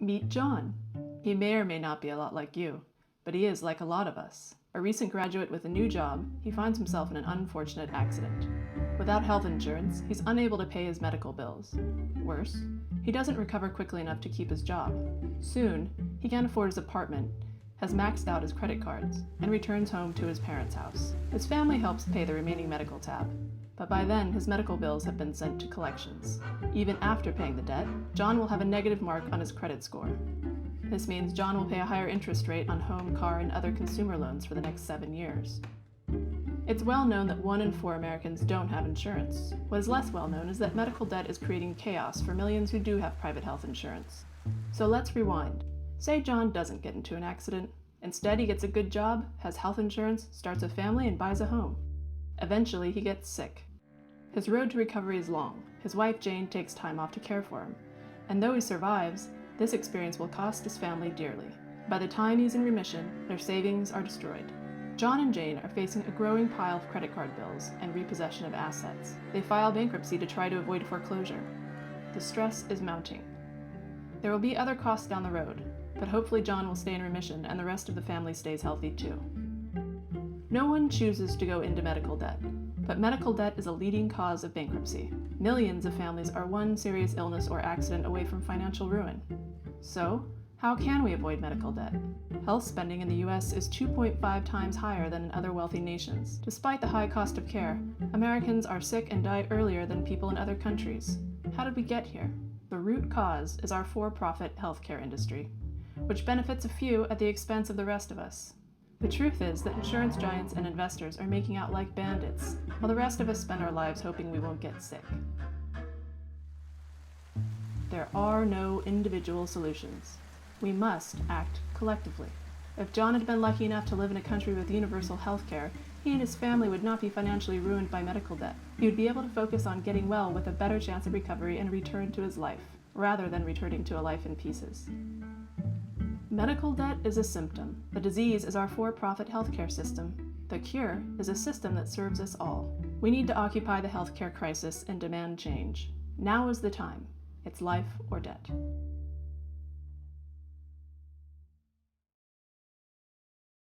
Meet John. He may or may not be a lot like you, but he is like a lot of us. A recent graduate with a new job, he finds himself in an unfortunate accident. Without health insurance, he's unable to pay his medical bills. Worse, he doesn't recover quickly enough to keep his job. Soon, he can't afford his apartment, has maxed out his credit cards, and returns home to his parents' house. His family helps pay the remaining medical tab, but by then his medical bills have been sent to collections. Even after paying the debt, John will have a negative mark on his credit score. This means John will pay a higher interest rate on home, car, and other consumer loans for the next 7 years. It's well known that 1 in 4 Americans don't have insurance. What is less well known is that medical debt is creating chaos for millions who do have private health insurance. So let's rewind. Say John doesn't get into an accident. Instead, he gets a good job, has health insurance, starts a family, and buys a home. Eventually, he gets sick. His road to recovery is long. His wife, Jane, takes time off to care for him. And though he survives, this experience will cost his family dearly. By the time he's in remission, their savings are destroyed. John and Jane are facing a growing pile of credit card bills and repossession of assets. They file bankruptcy to try to avoid foreclosure. The stress is mounting. There will be other costs down the road, but hopefully John will stay in remission and the rest of the family stays healthy too. No one chooses to go into medical debt, but medical debt is a leading cause of bankruptcy. Millions of families are one serious illness or accident away from financial ruin. So, how can we avoid medical debt? Health spending in the US is 2.5 times higher than in other wealthy nations. Despite the high cost of care, Americans are sick and die earlier than people in other countries. How did we get here? The root cause is our for-profit healthcare industry, which benefits a few at the expense of the rest of us. The truth is that insurance giants and investors are making out like bandits, while the rest of us spend our lives hoping we won't get sick. There are no individual solutions. We must act collectively. If John had been lucky enough to live in a country with universal health care, he and his family would not be financially ruined by medical debt. He would be able to focus on getting well with a better chance of recovery and a return to his life, rather than returning to a life in pieces. Medical debt is a symptom. The disease is our for-profit healthcare system. The cure is a system that serves us all. We need to occupy the healthcare crisis and demand change. Now is the time. It's life or debt.